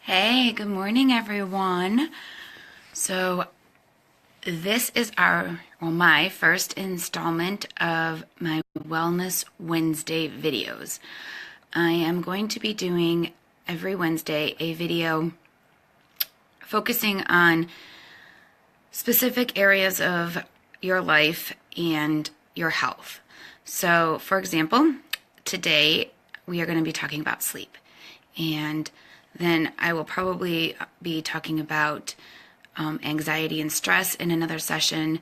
Hey, good morning, everyone. So, this is my first installment of my Wellness Wednesday videos. I am going to be doing every Wednesday a video focusing on specific areas of your life and your health. So, for example, today we are going to be talking about sleep. And then I will probably be talking about anxiety and stress in another session,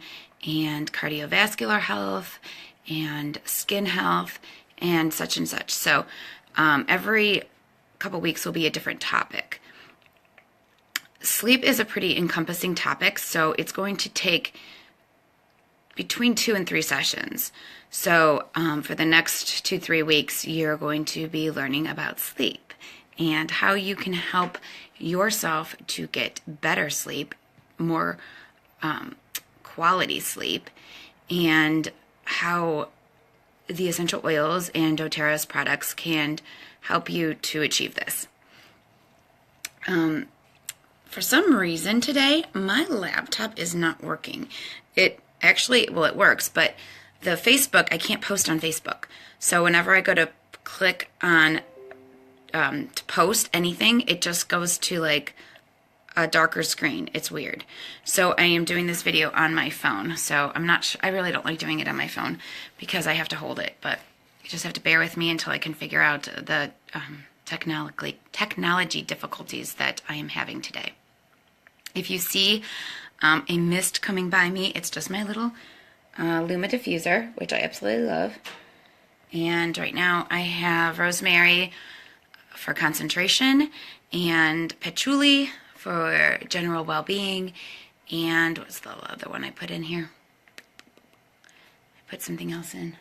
and cardiovascular health, and skin health, and such and such. So every couple weeks will be a different topic. Sleep is a pretty encompassing topic, so it's going to take between 2 and 3 sessions. So for the next 2-3 weeks, you're going to be learning about sleep and how you can help yourself to get better sleep, more quality sleep, and how the essential oils and doTERRA's products can help you to achieve this. For some reason today, my laptop is not working. It works, but the Facebook, I can't post on Facebook. So whenever I go to click on to post anything, it just goes to like a darker screen. It's weird. So I am doing this video on my phone. So I'm not sure. I really don't like doing it on my phone because I have to hold it, but you just have to bear with me until I can figure out the technology difficulties that I am having today. If you see a mist coming by me, it's just my little Luma diffuser, which I absolutely love. And right now I have rosemary for concentration, and patchouli for general well-being, and what's the other one I put in here? I put something else in.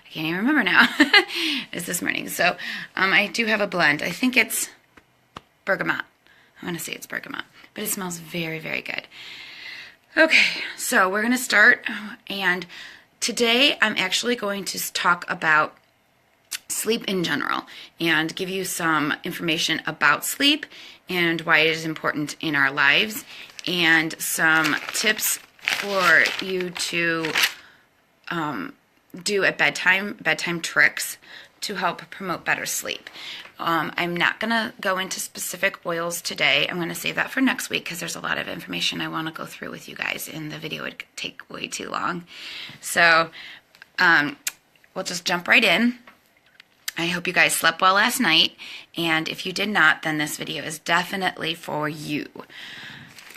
I can't even remember now. It's this morning. So I do have a blend. I think it's bergamot. I want to say it's bergamot, but it smells very, very good. Okay, so we're going to start, and today I'm actually going to talk about sleep in general and give you some information about sleep and why it is important in our lives, and some tips for you to do at bedtime tricks to help promote better sleep. I'm not going to go into specific oils today. I'm going to save that for next week because there's a lot of information I want to go through with you guys, and the video would take way too long. So we'll just jump right in. I hope you guys slept well last night, and if you did not, then this video is definitely for you.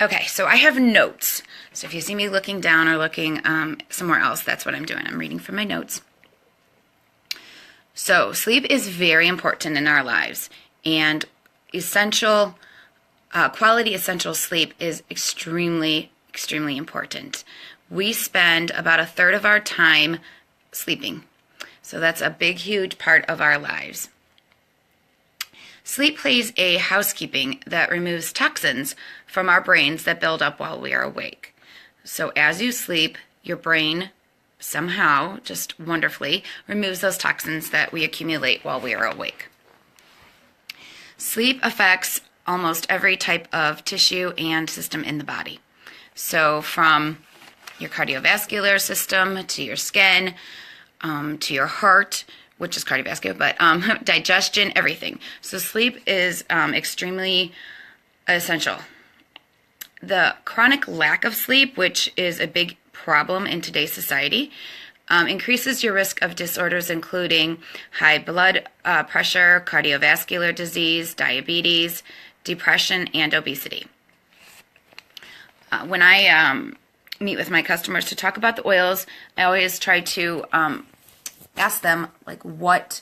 Okay, so I have notes. So if you see me looking down or looking somewhere else, that's what I'm doing. I'm reading from my notes. So sleep is very important in our lives, and quality essential sleep is extremely, extremely important. We spend about 1/3 of our time sleeping. So that's a big, huge part of our lives. Sleep plays a housekeeping that removes toxins from our brains that build up while we are awake. So as you sleep, your brain somehow, just wonderfully, removes those toxins that we accumulate while we are awake. Sleep affects almost every type of tissue and system in the body. So from your cardiovascular system to your skin, to your heart, which is cardiovascular, but digestion, everything. So sleep is extremely essential. The chronic lack of sleep, which is a big problem in today's society, increases your risk of disorders including high blood pressure, cardiovascular disease, diabetes, depression, and obesity. When I meet with my customers to talk about the oils, I always try to ask them, like, what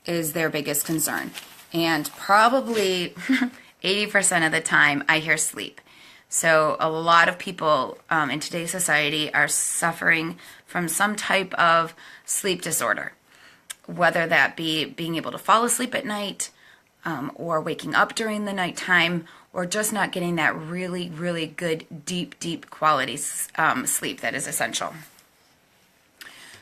is their biggest concern? And probably 80% of the time I hear sleep. So a lot of people in today's society are suffering from some type of sleep disorder, whether that be being able to fall asleep at night, or waking up during the nighttime, or just not getting that really, really good, deep quality sleep that is essential.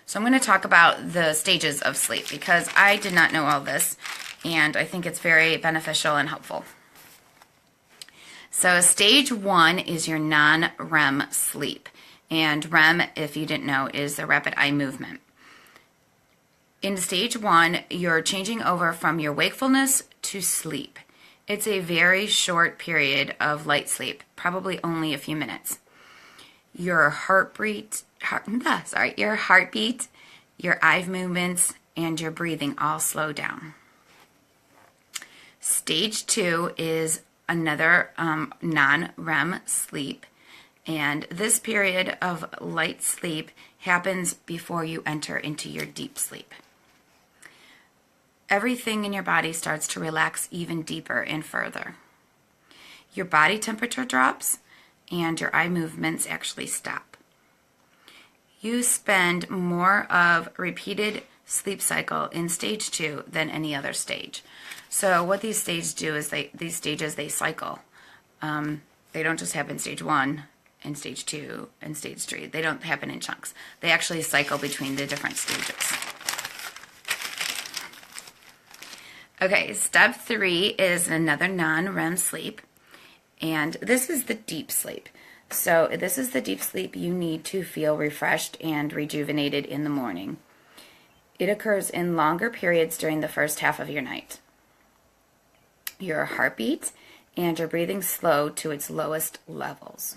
So I'm going to talk about the stages of sleep because I did not know all this, and I think it's very beneficial and helpful. So stage 1 is your non-REM sleep. And REM, if you didn't know, is the rapid eye movement. In stage 1, you're changing over from your wakefulness to sleep. It's a very short period of light sleep, probably only a few minutes. Your heartbeat, your eye movements, and your breathing all slow down. Stage 2 is another non-REM sleep, and this period of light sleep happens before you enter into your deep sleep. Everything in your body starts to relax even deeper and further. Your body temperature drops, and your eye movements actually stop. You spend more of repeated sleep cycle in stage 2 than any other stage. So what these stages do is these stages cycle. They don't just happen stage 1 and stage 2 and stage 3. They don't happen in chunks. They actually cycle between the different stages. Okay, step 3 is another non-REM sleep, and this is the deep sleep. So this is the deep sleep you need to feel refreshed and rejuvenated in the morning. It occurs in longer periods during the first half of your night. Your heartbeat and your breathing slow to its lowest levels.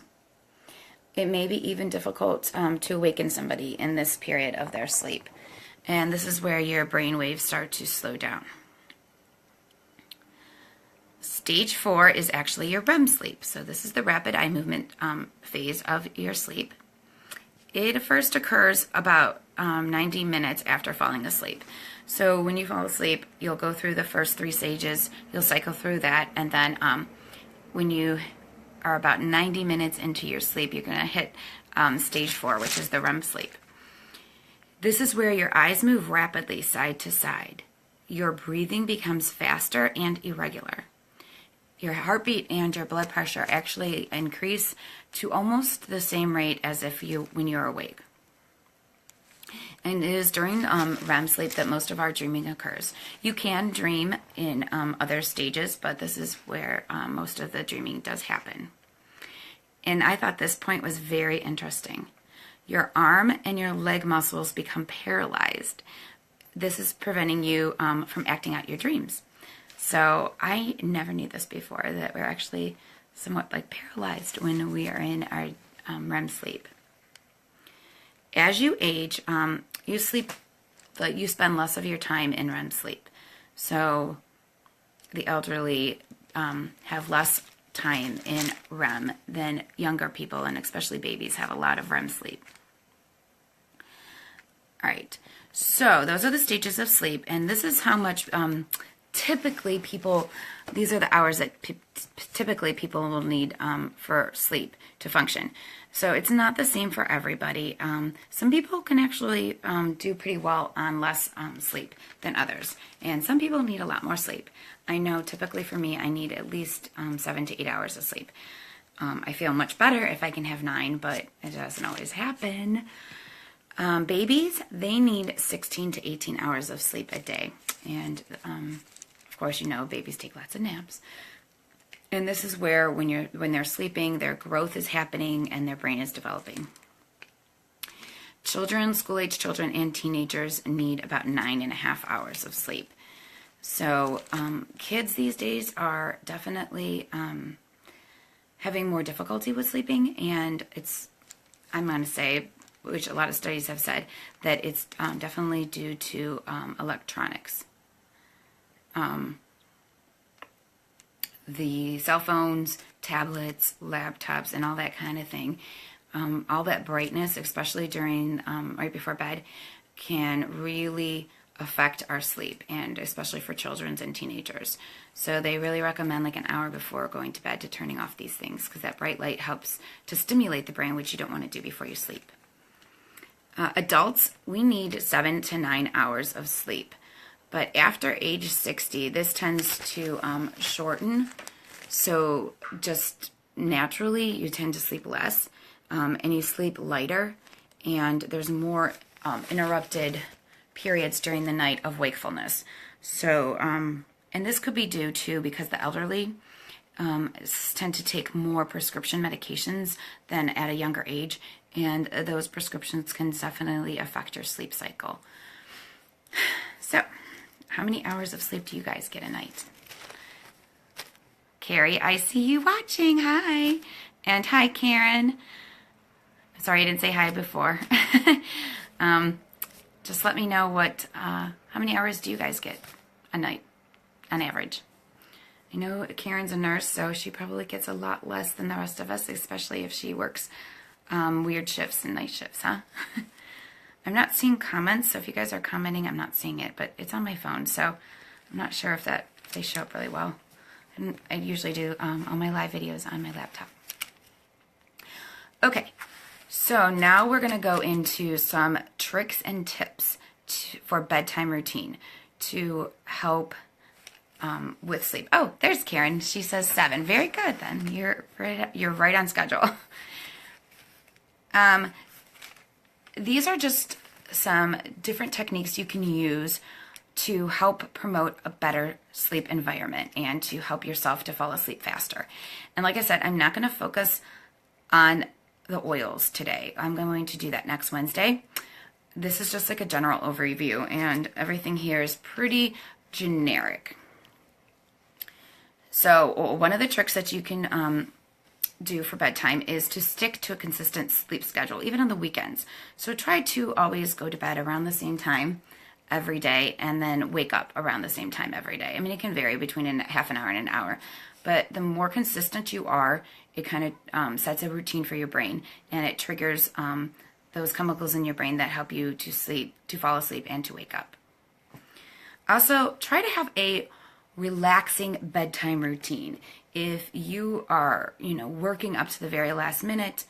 It may be even difficult to awaken somebody in this period of their sleep, and this is where your brain waves start to slow down. Stage 4 is actually your REM sleep. So this is the rapid eye movement phase of your sleep. It first occurs about 90 minutes after falling asleep. So when you fall asleep, you'll go through the first 3 stages, you'll cycle through that, and then when you are about 90 minutes into your sleep, you're going to hit stage 4, which is the REM sleep. This is where your eyes move rapidly side to side. Your breathing becomes faster and irregular. Your heartbeat and your blood pressure actually increase to almost the same rate as when you're awake. And it is during REM sleep that most of our dreaming occurs. You can dream in other stages, but this is where most of the dreaming does happen. And I thought this point was very interesting. Your arm and your leg muscles become paralyzed. This is preventing you from acting out your dreams. So I never knew this before, that we're actually somewhat like paralyzed when we are in our REM sleep. As you age, you spend less of your time in REM sleep. So the elderly have less time in REM than younger people, and especially babies have a lot of REM sleep. All right, so those are the stages of sleep, and this is how much typically these are the hours that typically people will need for sleep to function. So it's not the same for everybody. Some people can actually do pretty well on less sleep than others, and some people need a lot more sleep. I know typically for me, I need at least 7 to 8 hours of sleep. I feel much better if I can have 9, but it doesn't always happen. Babies, they need 16 to 18 hours of sleep a day, and of course, you know, babies take lots of naps. And this is where when they're sleeping, their growth is happening and their brain is developing. Children, school-age children and teenagers need about 9.5 hours of sleep. So kids these days are definitely having more difficulty with sleeping, and I'm going to say, which a lot of studies have said, that it's definitely due to electronics. The cell phones, tablets, laptops, and all that kind of thing, all that brightness, especially during right before bed, can really affect our sleep, and especially for children and teenagers. So they really recommend like an hour before going to bed to turning off these things, because that bright light helps to stimulate the brain, which you don't want to do before you sleep. Adults, we need 7 to 9 hours of sleep. But after age 60, this tends to shorten. So just naturally, you tend to sleep less, and you sleep lighter, and there's more interrupted periods during the night of wakefulness. So, and this could be due to, because the elderly, tend to take more prescription medications than at a younger age, and those prescriptions can definitely affect your sleep cycle. So, how many hours of sleep do you guys get a night? Carrie, I see you watching. Hi. And hi, Karen. Sorry I didn't say hi before. Just let me know how many hours do you guys get a night on average? I know Karen's a nurse, so she probably gets a lot less than the rest of us, especially if she works weird shifts and night shifts, huh? I'm not seeing comments, so if you guys are commenting, I'm not seeing it, but it's on my phone, so I'm not sure if they show up really well. And I usually do all my live videos on my laptop. Okay, so now we're going to go into some tricks and tips for bedtime routine to help with sleep. Oh, there's Karen. She says 7. Very good, then. You're right on schedule. These are just some different techniques you can use to help promote a better sleep environment and to help yourself to fall asleep faster. And like I said, I'm not going to focus on the oils today. I'm going to do that next Wednesday. This is just like a general overview, and everything here is pretty generic. So one of the tricks that you can do for bedtime is to stick to a consistent sleep schedule, even on the weekends. So try to always go to bed around the same time every day and then wake up around the same time every day. I mean, it can vary between half an hour and an hour, but the more consistent you are, it kind of sets a routine for your brain, and it triggers those chemicals in your brain that help you to sleep, to fall asleep, and to wake up. Also, try to have a relaxing bedtime routine. If you are, working up to the very last minute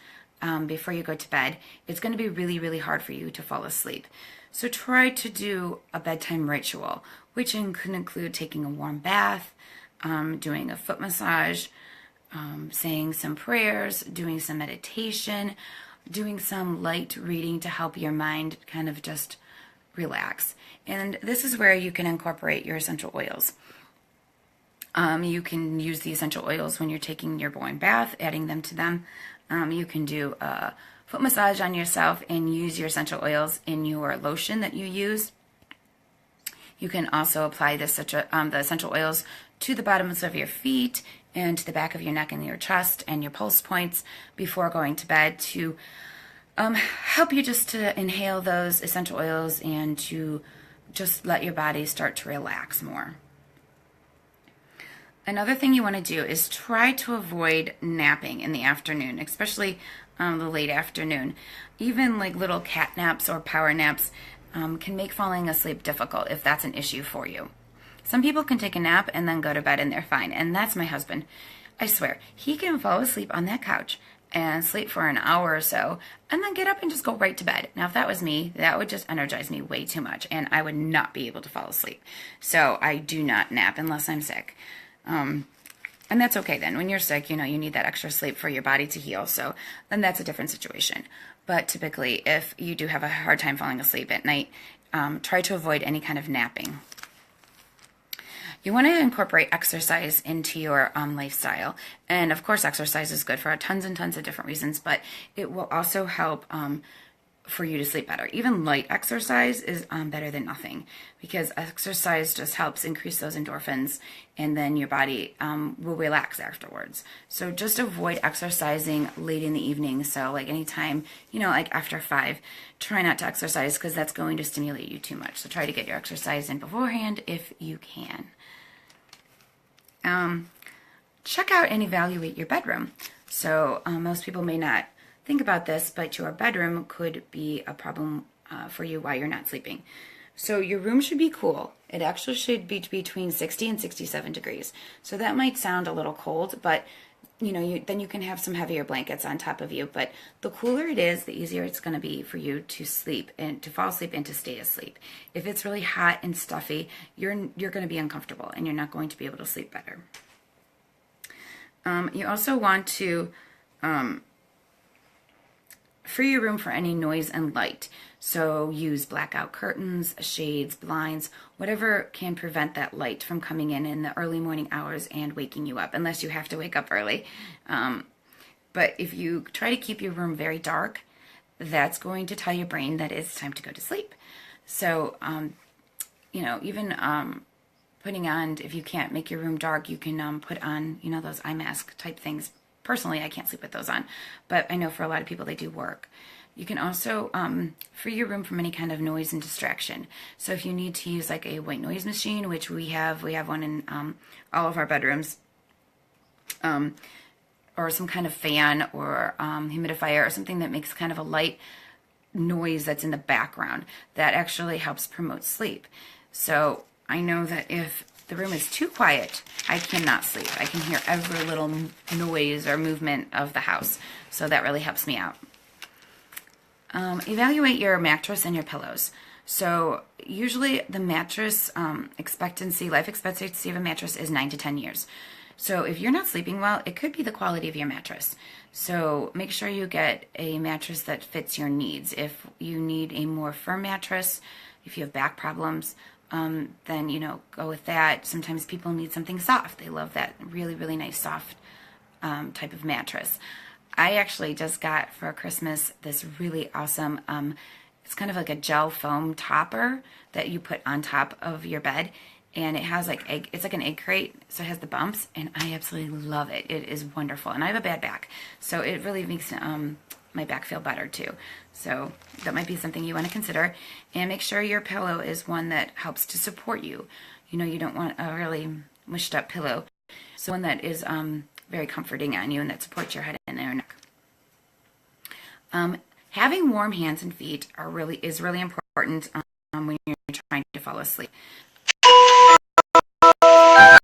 before you go to bed, it's going to be really, really hard for you to fall asleep. So try to do a bedtime ritual, which could include taking a warm bath, doing a foot massage, saying some prayers, doing some meditation, doing some light reading to help your mind kind of just relax. And this is where you can incorporate your essential oils. You can use the essential oils when you're taking your warm bath, adding them to them. You can do a foot massage on yourself and use your essential oils in your lotion that you use. You can also apply the essential oils to the bottoms of your feet and to the back of your neck and your chest and your pulse points before going to bed to help you just to inhale those essential oils and to just let your body start to relax more. Another thing you want to do is try to avoid napping in the afternoon, especially the late afternoon. Even like little cat naps or power naps can make falling asleep difficult if that's an issue for you. Some people can take a nap and then go to bed and they're fine, and that's my husband. I swear, he can fall asleep on that couch and sleep for an hour or so and then get up and just go right to bed. Now, if that was me, that would just energize me way too much, and I would not be able to fall asleep. So I do not nap unless I'm sick. And that's okay then. When you're sick, you need that extra sleep for your body to heal. So then that's a different situation. But typically, if you do have a hard time falling asleep at night, try to avoid any kind of napping. You want to incorporate exercise into your lifestyle. And of course, exercise is good for tons and tons of different reasons, but it will also help for you to sleep better. Even light exercise is better than nothing, because exercise just helps increase those endorphins, and then your body will relax afterwards. So just avoid exercising late in the evening. So like anytime, like after 5, try not to exercise, because that's going to stimulate you too much. So try to get your exercise in beforehand if you can. Check out and evaluate your bedroom. So most people may not think about this, but your bedroom could be a problem for you while you're not sleeping. So your room should be cool. It actually should be between 60 and 67 degrees. So that might sound a little cold, but then you can have some heavier blankets on top of you. But the cooler it is, the easier it's going to be for you to sleep and to fall asleep and to stay asleep. If it's really hot and stuffy, you're going to be uncomfortable and you're not going to be able to sleep better. You also want to free your room for any noise and light. So use blackout curtains, shades, blinds, whatever can prevent that light from coming in the early morning hours and waking you up, unless you have to wake up early. But if you try to keep your room very dark, that's going to tell your brain that it's time to go to sleep. So, even putting on, if you can't make your room dark, you can put on, those eye mask type things. Personally, I can't sleep with those on, but I know for a lot of people they do work. You can also free your room from any kind of noise and distraction. So if you need to use like a white noise machine, which we have one in all of our bedrooms, or some kind of fan or humidifier or something that makes kind of a light noise that's in the background, that actually helps promote sleep. So I know that if the room is too quiet, I cannot sleep. I can hear every little noise or movement of the house. So that really helps me out. Evaluate your mattress and your pillows. So usually the mattress life expectancy of a mattress is 9 to 10 years. So if you're not sleeping well, it could be the quality of your mattress. So make sure you get a mattress that fits your needs. If you need a more firm mattress, if you have back problems, then, go with that. Sometimes people need something soft. They love that really, really nice soft type of mattress. I actually just got for Christmas this really awesome, it's kind of like a gel foam topper that you put on top of your bed. And it has it's like an egg crate, so it has the bumps, and I absolutely love it. It is wonderful. And I have a bad back, so it really makes my back feel better too. So that might be something you want to consider. And make sure your pillow is one that helps to support you. You don't want a really mushed up pillow. So one that is very comforting on you and that supports your head and your neck. Having warm hands and feet is really important when you're trying to fall asleep. Sorry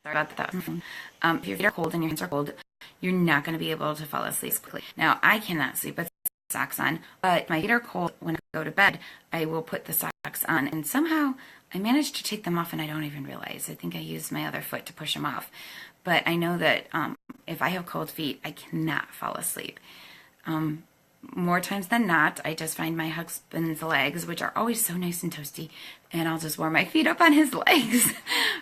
about that. If your feet are cold and your hands are cold, you're not going to be able to fall asleep quickly. Now, I cannot sleep with socks on, but my feet are cold. When I go to bed, I will put the socks on, and somehow I managed to take them off and I don't even realize. I think I used my other foot to push them off. But I know that if I have cold feet, I cannot fall asleep. More times than not, I just find my husband's legs, which are always so nice and toasty, and I'll just warm my feet up on his legs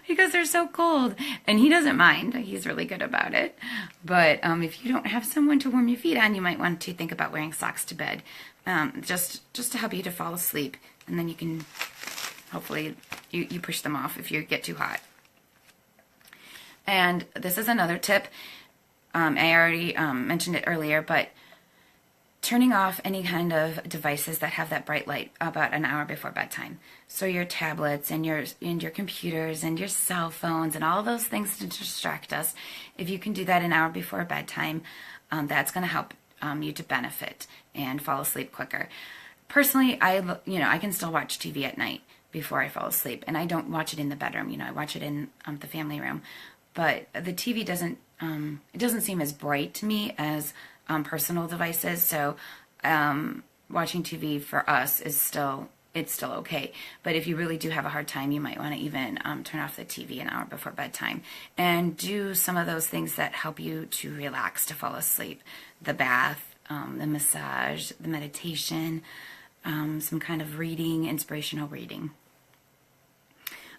because they're so cold. And he doesn't mind. He's really good about it. But if you don't have someone to warm your feet on, you might want to think about wearing socks to bed, just to help you to fall asleep. And then you can, hopefully, you push them off if you get too hot. And this is another tip. I already mentioned it earlier, but turning off any kind of devices that have that bright light about an hour before bedtime. So your tablets and your computers and your cell phones and all those things to distract us. If you can do that an hour before bedtime, that's going to help you to benefit and fall asleep quicker. Personally, I can still watch TV at night before I fall asleep, and I don't watch it in the bedroom. I watch it in the family room. But the TV doesn't seem as bright to me as personal devices. So watching TV for us is still okay. But if you really do have a hard time, you might want to even turn off the TV an hour before bedtime and do some of those things that help you to relax, to fall asleep. The bath, the massage, the meditation, some kind of reading, inspirational reading.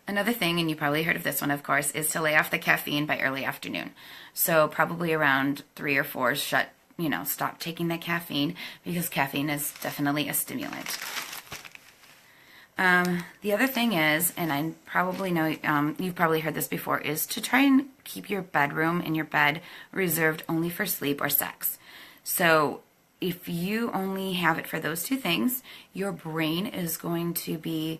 Another thing, and you probably heard of this one, of course, is to lay off the caffeine by early afternoon. So probably around 3 or 4, stop taking the caffeine, because caffeine is definitely a stimulant. The other thing is, and I probably know you've probably heard this before, is to try and keep your bedroom and your bed reserved only for sleep or sex. So if you only have it for those two things, your brain is going to be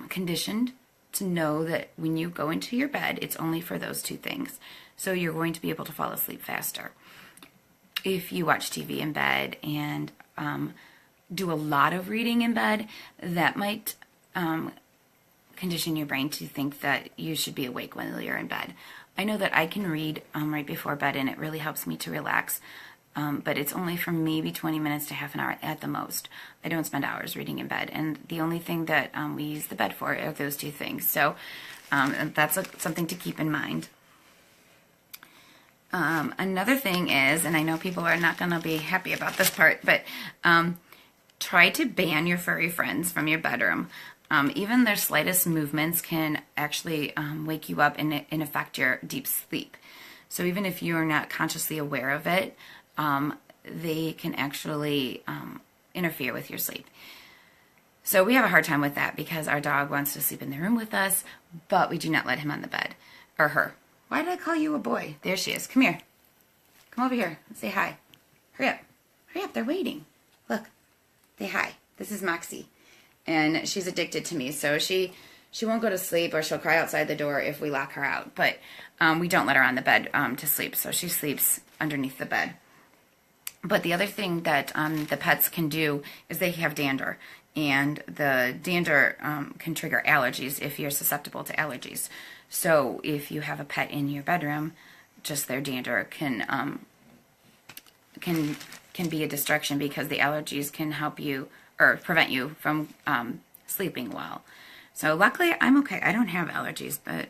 conditioned to know that when you go into your bed, it's only for those two things. So you're going to be able to fall asleep faster. If you watch TV in bed and do a lot of reading in bed, that might condition your brain to think that you should be awake when you're in bed. I know that I can read right before bed, and it really helps me to relax. But it's only for maybe 20 minutes to half an hour at the most. I don't spend hours reading in bed, and the only thing that we use the bed for are those two things. So that's something to keep in mind. Another thing is, and I know people are not going to be happy about this part, but try to ban your furry friends from your bedroom. Even their slightest movements can actually wake you up and affect your deep sleep. So even if you're not consciously aware of it, they can actually interfere with your sleep. So we have a hard time with that because our dog wants to sleep in the room with us, but we do not let him on the bed. Or her. Why did I call you a boy? There she is. Come here. Come over here. Say hi. Hurry up. Hurry up. They're waiting. Look. Say hi. This is Moxie. And she's addicted to me, so she won't go to sleep, or she'll cry outside the door if we lock her out. But we don't let her on the bed to sleep, so she sleeps underneath the bed. But the other thing that the pets can do is they have dander. And the dander can trigger allergies if you're susceptible to allergies. So if you have a pet in your bedroom, just their dander can be a distraction, because the allergies can help you or prevent you from sleeping well. So luckily I'm okay. I don't have allergies, but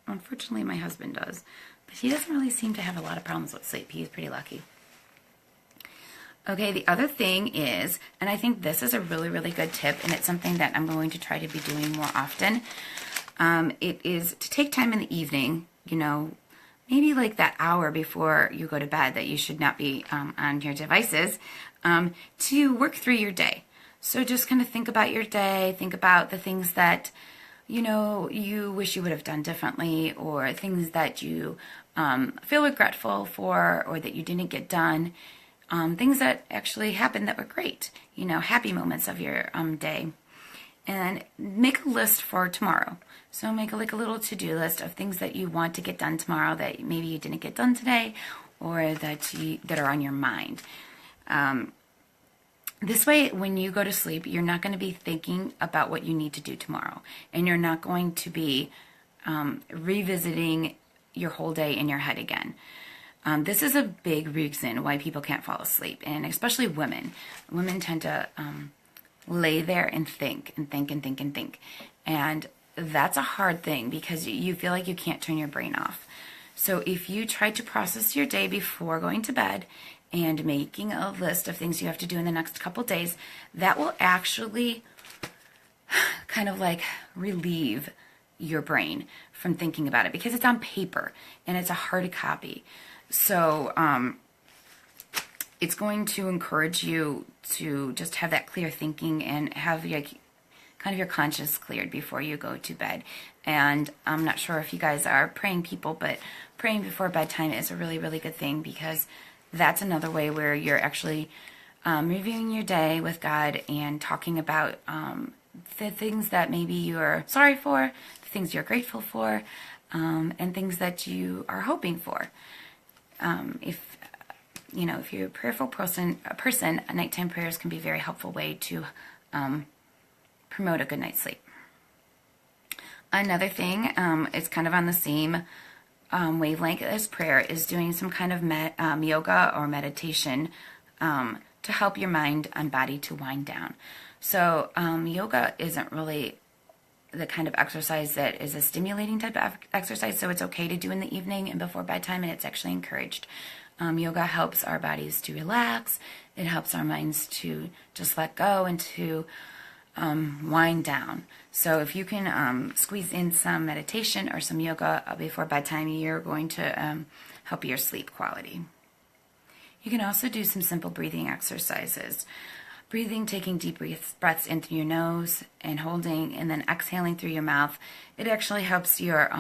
unfortunately my husband does. But he doesn't really seem to have a lot of problems with sleep. He's pretty lucky. Okay, the other thing is, and I think this is a really, really good tip, and it's something that I'm going to try to be doing more often. It is to take time in the evening, maybe like that hour before you go to bed that you should not be on your devices, to work through your day. So just kind of think about your day, think about the things that, you wish you would have done differently, or things that you feel regretful for, or that you didn't get done. Things that actually happened that were great, happy moments of your day. And make a list for tomorrow. So make a little to-do list of things that you want to get done tomorrow that maybe you didn't get done today, or that are on your mind. This way, when you go to sleep, you're not going to be thinking about what you need to do tomorrow. And you're not going to be revisiting your whole day in your head again. This is a big reason why people can't fall asleep, and especially women. Women tend to lay there and think and think and think and think. And that's a hard thing because you feel like you can't turn your brain off. So if you try to process your day before going to bed and making a list of things you have to do in the next couple days, that will actually kind of like relieve your brain from thinking about it, because it's on paper and it's a hard copy. So it's going to encourage you to just have that clear thinking and have your conscience cleared before you go to bed. And I'm not sure if you guys are praying people, but praying before bedtime is a really, really good thing, because that's another way where you're actually reviewing your day with God and talking about the things that maybe you're sorry for, the things you're grateful for, and things that you are hoping for. If you're a prayerful person, nighttime prayers can be a very helpful way to promote a good night's sleep. Another thing, it's kind of on the same wavelength as prayer, is doing some kind of yoga or meditation to help your mind and body to wind down. So yoga isn't really the kind of exercise that is a stimulating type of exercise, so it's okay to do in the evening and before bedtime, and it's actually encouraged. Yoga helps our bodies to relax. It helps our minds to just let go and to wind down. So if you can squeeze in some meditation or some yoga before bedtime, you're going to help your sleep quality. You can also do some simple breathing exercises. Breathing, taking deep breaths in through your nose and holding, and then exhaling through your mouth. It actually helps your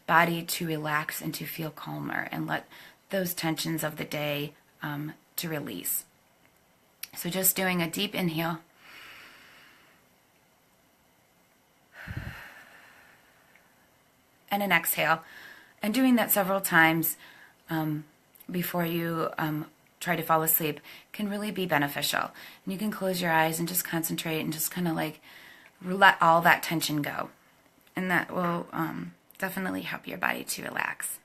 body to relax and to feel calmer and let those tensions of the day to release. So just doing a deep inhale. And an exhale. And doing that several times before you try to fall asleep can really be beneficial. And you can close your eyes and just concentrate and just kind of like let all that tension go. And that will definitely help your body to relax.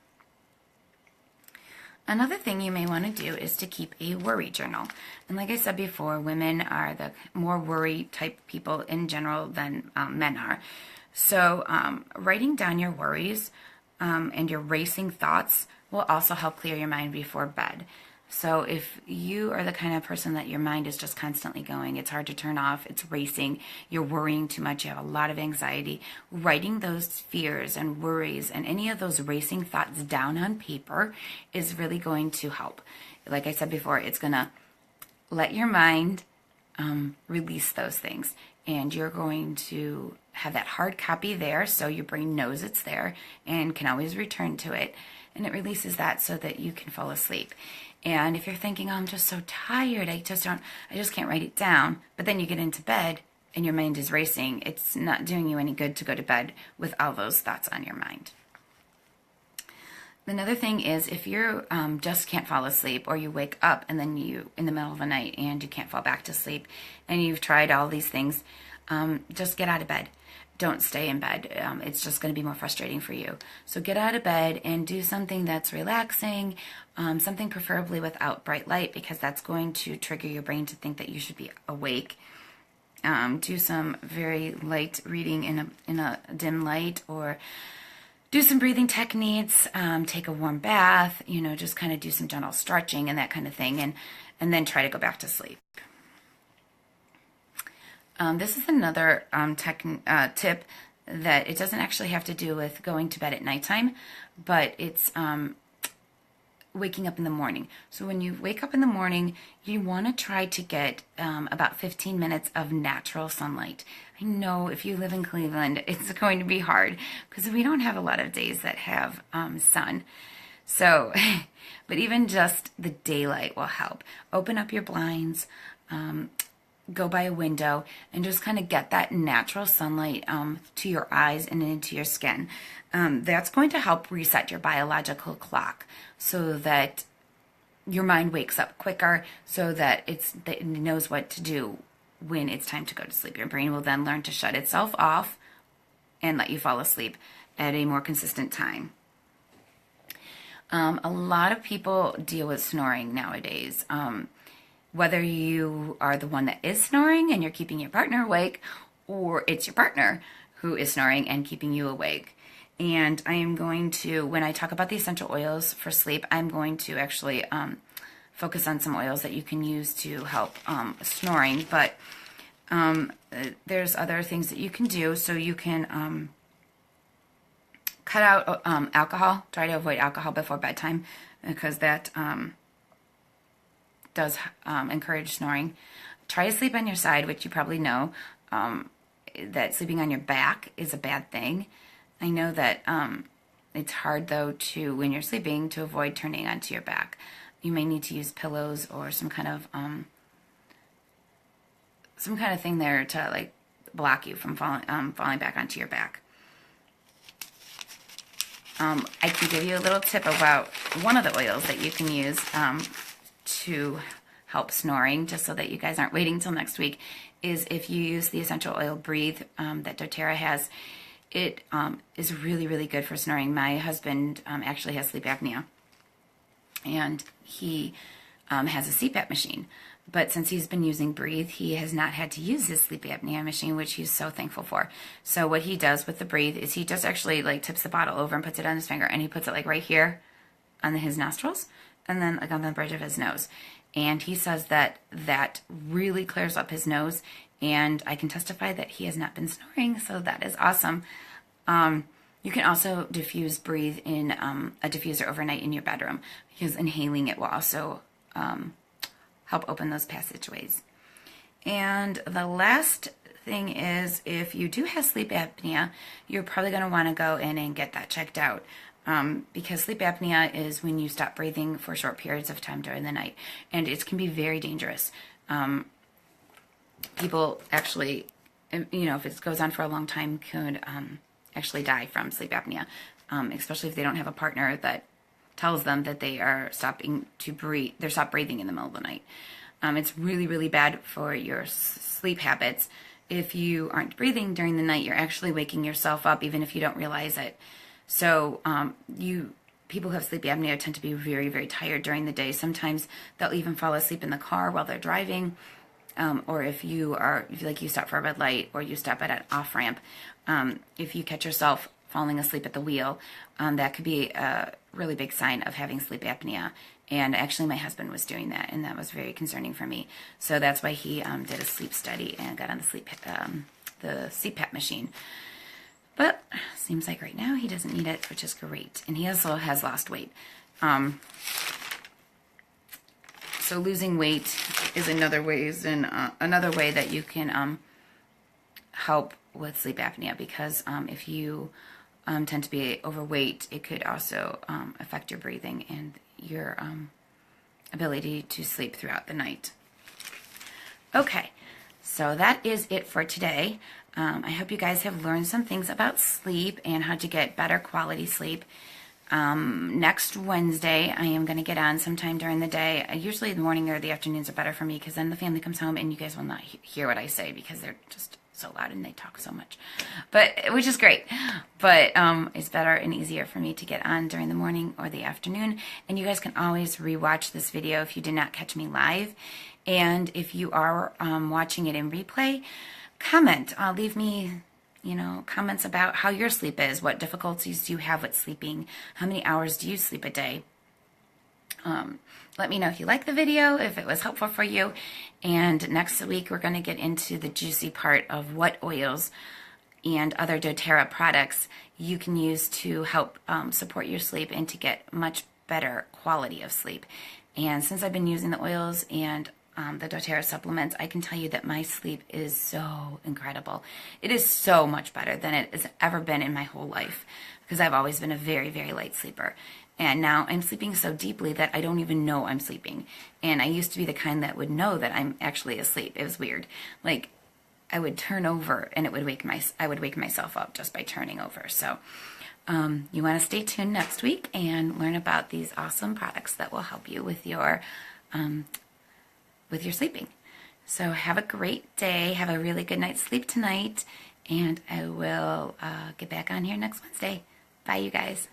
Another thing you may want to do is to keep a worry journal. And like I said before, women are the more worry type people in general than men are. So writing down your worries and your racing thoughts will also help clear your mind before bed. So if you are the kind of person that your mind is just constantly going, it's hard to turn off, it's racing, you're worrying too much, you have a lot of anxiety, writing those fears and worries and any of those racing thoughts down on paper is really going to help. Like I said before, it's going to let your mind release those things. And you're going to have that hard copy there so your brain knows it's there and can always return to it. And it releases that so that you can fall asleep. And if you're thinking, oh, I'm just so tired, I just can't write it down. But then you get into bed and your mind is racing. It's not doing you any good to go to bed with all those thoughts on your mind. Another thing is if you just can't fall asleep, or you wake up and then you in the middle of the night and you can't fall back to sleep, and you've tried all these things, just get out of bed. Don't stay in bed. It's just going to be more frustrating for you. So get out of bed and do something that's relaxing, something preferably without bright light, because that's going to trigger your brain to think that you should be awake. Do some very light reading in a dim light, or do some breathing techniques, take a warm bath, just kind of do some gentle stretching and that kind of thing, and then try to go back to sleep. This is another tip that it doesn't actually have to do with going to bed at nighttime, but it's waking up in the morning. So when you wake up in the morning, you want to try to get about 15 minutes of natural sunlight. I know if you live in Cleveland, it's going to be hard because we don't have a lot of days that have sun. So, but even just the daylight will help. Open up your blinds, go by a window, and just kind of get that natural sunlight to your eyes and into your skin. That's going to help reset your biological clock so that your mind wakes up quicker, so that it knows what to do when it's time to go to sleep. Your brain will then learn to shut itself off and let you fall asleep at a more consistent time. A lot of people deal with snoring nowadays. Whether you are the one that is snoring and you're keeping your partner awake, or it's your partner who is snoring and keeping you awake. And I am going to, when I talk about the essential oils for sleep, I'm going to actually focus on some oils that you can use to help snoring. But there's other things that you can do. So you can cut out alcohol. Try to avoid alcohol before bedtime, because that does encourage snoring. Try to sleep on your side, which you probably know that sleeping on your back is a bad thing. I know that it's hard, though, when you're sleeping, to avoid turning onto your back. You may need to use pillows or some kind of thing there to like block you from falling back onto your back. I can give you a little tip about one of the oils that you can use to help snoring, just so that you guys aren't waiting till next week, is if you use the essential oil Breathe that doTERRA has. It is really, really good for snoring. My husband actually has sleep apnea, and he has a CPAP machine. But since he's been using Breathe, he has not had to use his sleep apnea machine, which he's so thankful for. So what he does with the Breathe is he just actually like tips the bottle over and puts it on his finger, and he puts it like right here on his nostrils, and then like on the bridge of his nose. And he says that that really clears up his nose, and I can testify that he has not been snoring, so that is awesome. You can also diffuse Breathe in a diffuser overnight in your bedroom, because inhaling it will also help open those passageways. And the last thing is, if you do have sleep apnea, you're probably going to want to go in and get that checked out. Because sleep apnea is when you stop breathing for short periods of time during the night, and it can be very dangerous. People actually, if it goes on for a long time, could actually die from sleep apnea, especially if they don't have a partner that tells them that they are stopping breathing in the middle of the night. It's really, really bad for your sleep habits. If you aren't breathing during the night, you're actually waking yourself up, even if you don't realize it. So people who have sleep apnea tend to be very, very tired during the day. Sometimes they'll even fall asleep in the car while they're driving, or if you stop for a red light, or you stop at an off ramp. If you catch yourself falling asleep at the wheel, that could be a really big sign of having sleep apnea. And actually, my husband was doing that, and that was very concerning for me. So that's why he did a sleep study and got on the CPAP machine. But seems like right now he doesn't need it, which is great. And he also has lost weight. So losing weight is another way that you can help with sleep apnea, because if you tend to be overweight, it could also affect your breathing and your ability to sleep throughout the night. Okay, so that is it for today. I hope you guys have learned some things about sleep and how to get better quality sleep. Next Wednesday, I am going to get on sometime during the day. Usually the morning or the afternoons are better for me, because then the family comes home and you guys will not hear what I say, because they're just so loud and they talk so much, which is great. But it's better and easier for me to get on during the morning or the afternoon. And you guys can always rewatch this video if you did not catch me live. And if you are watching it in replay, comment. Leave me comments about how your sleep is. What difficulties do you have with sleeping? How many hours do you sleep a day? Let me know if you like the video, if it was helpful for you. And next week, we're going to get into the juicy part of what oils and other doTERRA products you can use to help support your sleep and to get much better quality of sleep. And since I've been using the oils and the doTERRA supplements, I can tell you that my sleep is so incredible. It is so much better than it has ever been in my whole life, because I've always been a very, very light sleeper. And now I'm sleeping so deeply that I don't even know I'm sleeping. And I used to be the kind that would know that I'm actually asleep. It was weird. Like, I would turn over and I would wake myself up just by turning over. So you want to stay tuned next week and learn about these awesome products that will help you with your sleeping. So have a great day. Have a really good night's sleep tonight. And I will get back on here next Wednesday. Bye, you guys.